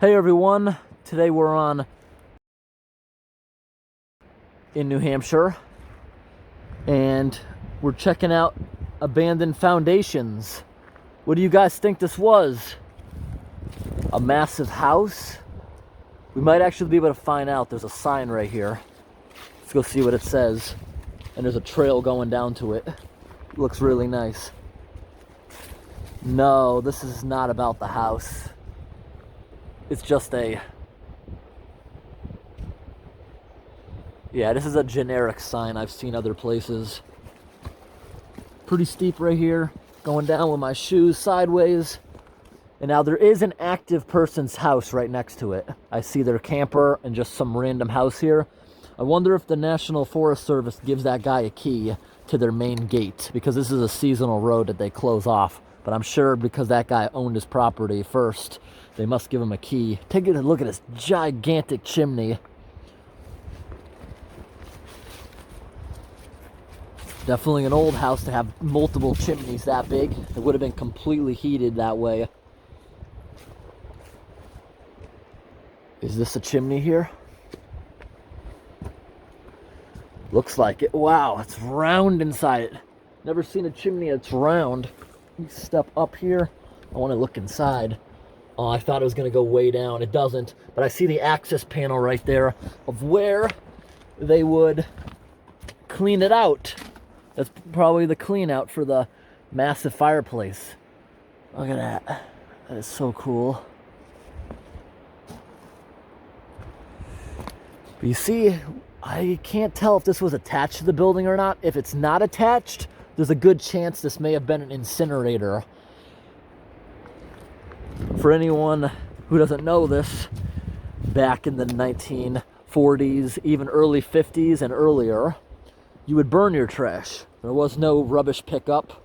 Hey everyone, today we're in New Hampshire and we're checking out abandoned foundations. What do you guys think this was? A massive house? We might actually be able to find out. There's a sign right here. Let's go see what it says. And there's a trail going down to it. It looks really nice. No, this is not about the house. It's just yeah, this is a generic sign I've seen other places. Pretty steep right here, going down with my shoes sideways. And now there is an active person's house right next to it. I see their camper and just some random house here. I wonder if the National Forest Service gives that guy a key to their main gate, because this is a seasonal road that they close off. But I'm sure because that guy owned his property first, they must give him a key. Take a look at this gigantic chimney. Definitely an old house to have multiple chimneys that big. It would have been completely heated that way. Is this a chimney here? Looks like it. Wow, it's round inside it. Never seen a chimney that's round. Let me step up here. I want to look inside. Oh, I thought it was going to go way down. It doesn't. But I see the access panel right there of where they would clean it out. That's probably the clean out for the massive fireplace. Look at that. That is so cool. But you see, I can't tell if this was attached to the building or not. If it's not attached, there's a good chance this may have been an incinerator. For anyone who doesn't know this, back in the 1940s, even early 50s and earlier, you would burn your trash. There was no rubbish pickup.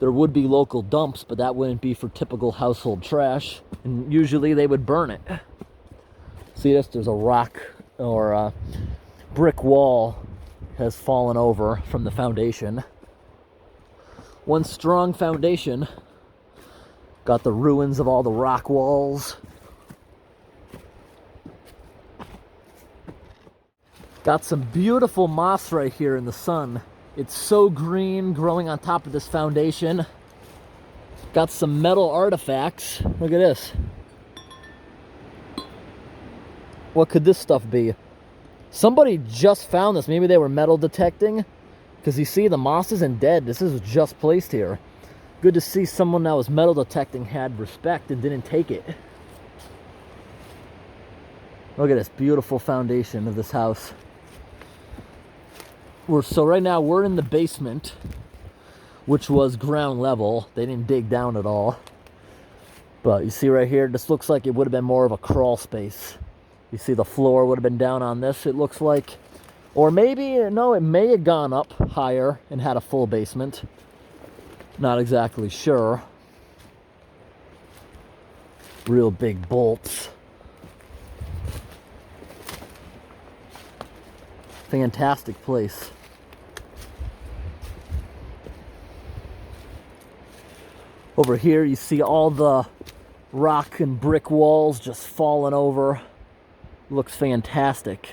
There would be local dumps, but that wouldn't be for typical household trash. And usually they would burn it. See this? There's a rock or a brick wall has fallen over from the foundation. One strong foundation. Got the ruins of all the rock walls. Got some beautiful moss right here in the sun. It's so green, growing on top of this foundation. Got some metal artifacts. Look at this. What could this stuff be? Somebody just found this. Maybe they were metal detecting. Because you see, the moss isn't dead. This is just placed here. Good to see someone that was metal detecting had respect and didn't take it. Look at this beautiful foundation of this house. So right now we're in the basement, which was ground level. They didn't dig down at all. But you see right here, this looks like it would have been more of a crawl space. You see the floor would have been down on this, it looks like. Or maybe, no, it may have gone up higher and had a full basement. Not exactly sure. Real big bolts. Fantastic place. Over here you see all the rock and brick walls just falling over. Looks fantastic.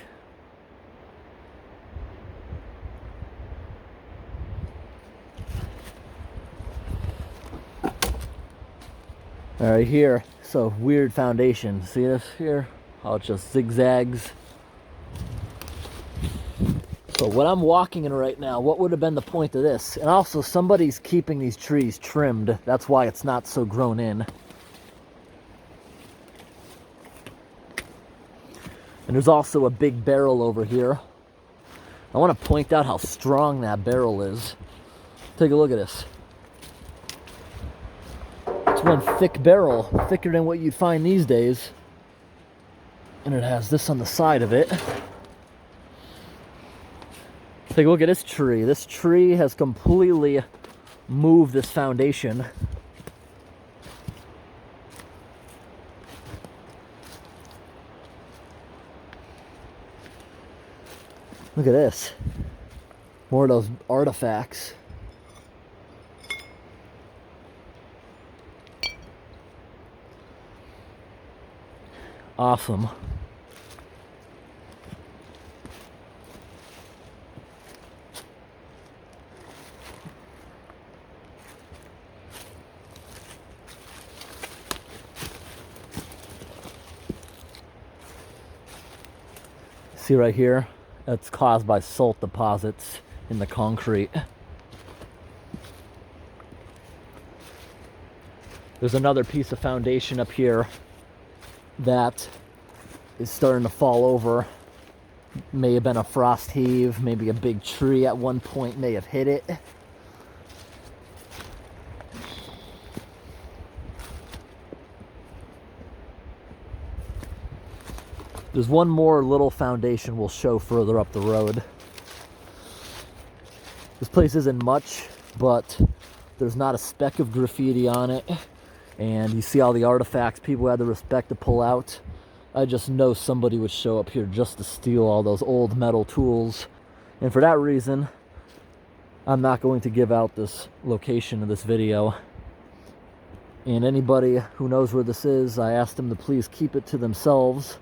All right, here, so weird foundation. See this here? How it just zigzags. So what I'm walking in right now, what would have been the point of this? And also, somebody's keeping these trees trimmed. That's why it's not so grown in. And there's also a big barrel over here. I want to point out how strong that barrel is. Take a look at this. It's one thick barrel, thicker than what you'd find these days. And it has this on the side of it. Take a look at this tree. This tree has completely moved this foundation. Look at this. More of those artifacts. Awesome. See right here? That's caused by salt deposits in the concrete. There's another piece of foundation up here that is starting to fall over. May have been a frost heave, maybe a big tree at one point may have hit it. There's one more little foundation we'll show further up the road. This place isn't much, but there's not a speck of graffiti on it. And you see all the artifacts people had the respect to pull out. I just know somebody would show up here just to steal all those old metal tools. And for that reason, I'm not going to give out this location of this video. And anybody who knows where this is, I asked them to please keep it to themselves,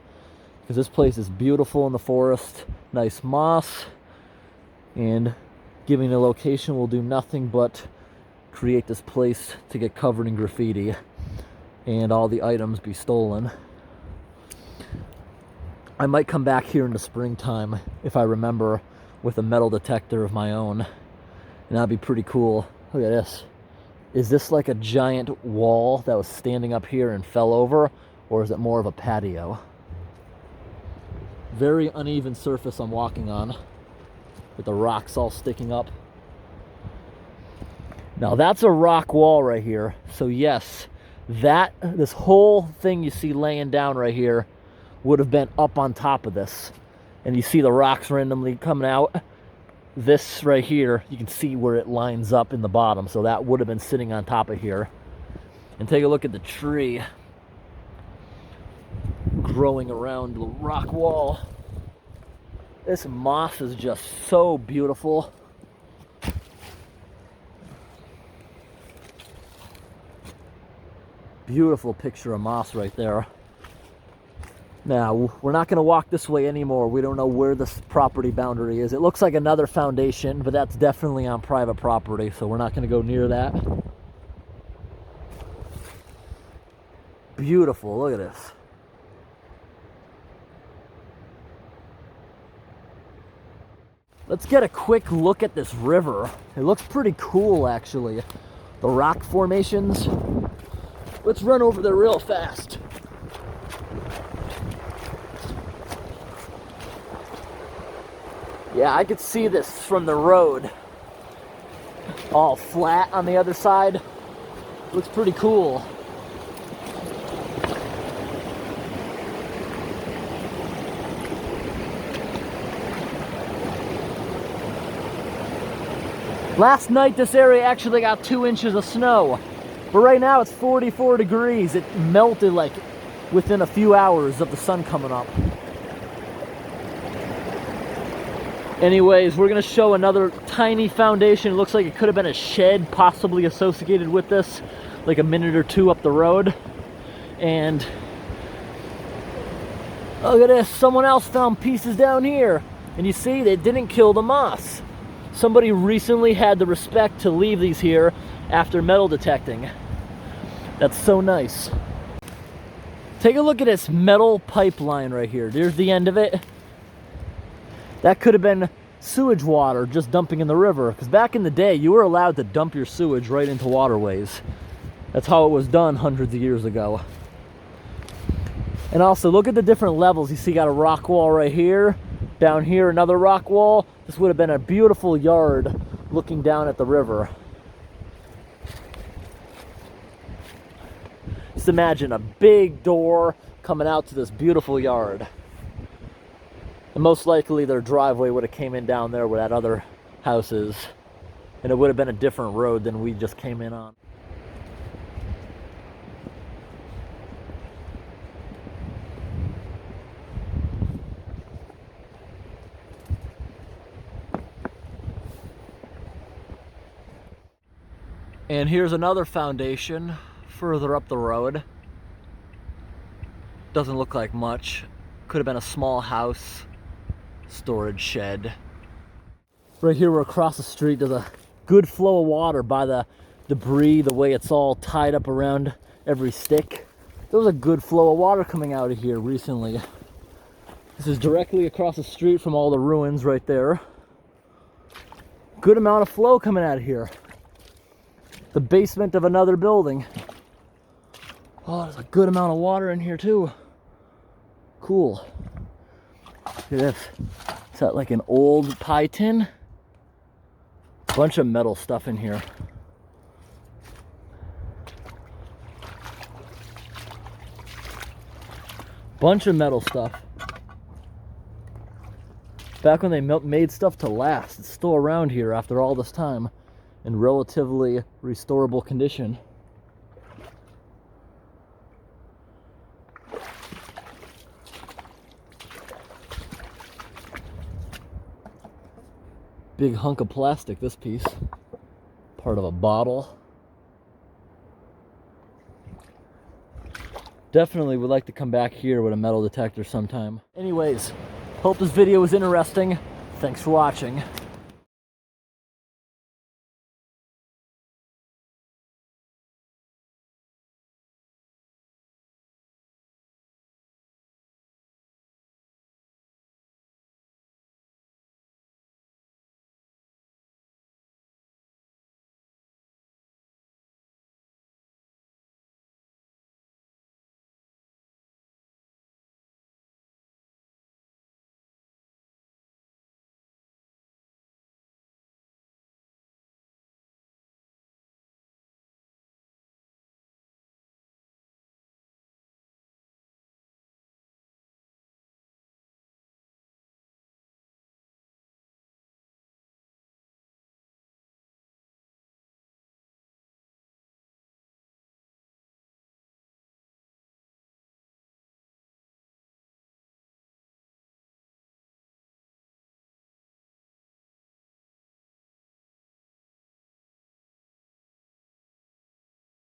because this place is beautiful in the forest, nice moss, and giving a location will do nothing but create this place to get covered in graffiti and all the items be stolen. I might come back here in the springtime, if I remember, with a metal detector of my own, and that'd be pretty cool. Look at this. Is this like a giant wall that was standing up here and fell over, or is it more of a patio? Very uneven surface I'm walking on, with the rocks all sticking up. Now that's a rock wall right here. So yes, this whole thing you see laying down right here would have been up on top of this. And you see the rocks randomly coming out. This right here, you can see where it lines up in the bottom. So that would have been sitting on top of here. And take a look at the tree growing around the rock wall. This moss is just so beautiful. Beautiful picture of moss right there. Now, we're not going to walk this way anymore. We don't know where this property boundary is. It looks like another foundation, but that's definitely on private property, so we're not going to go near that. Beautiful, look at this. Let's get a quick look at this river. It looks pretty cool, actually. The rock formations. Let's run over there real fast. Yeah, I could see this from the road. All flat on the other side. Looks pretty cool. Last night this area actually got 2 inches of snow. But right now it's 44 degrees. It melted like within a few hours of the sun coming up. Anyways, we're going to show another tiny foundation. It looks like it could have been a shed possibly associated with this, like a minute or two up the road. And look at this, someone else found pieces down here. And you see, they didn't kill the moss. Somebody recently had the respect to leave these here after metal detecting. That's so nice. Take a look at this metal pipeline right here. There's the end of it. That could have been sewage water just dumping in the river, because back in the day you were allowed to dump your sewage right into waterways. That's how it was done hundreds of years ago. And also look at the different levels. You see, you got a rock wall right here, down here another rock wall. This would have been a beautiful yard looking down at the river. Just imagine a big door coming out to this beautiful yard. And most likely their driveway would have came in down there where that other house is. And it would have been a different road than we just came in on. And here's another foundation further up the road. Doesn't look like much. Could have been a small house, storage shed. Right here, we're across the street. There's a good flow of water by the debris, the way it's all tied up around every stick. There was a good flow of water coming out of here recently. This is directly across the street from all the ruins right there. Good amount of flow coming out of here. The basement of another building. Oh, there's a good amount of water in here too. Cool. Look at this. Is that like an old pie tin? Bunch of metal stuff in here. Bunch of metal stuff. Back when they made stuff to last. It's still around here after all this time in relatively restorable condition. Big hunk of plastic, this piece. Part of a bottle. Definitely would like to come back here with a metal detector sometime. Anyways, hope this video was interesting. Thanks for watching.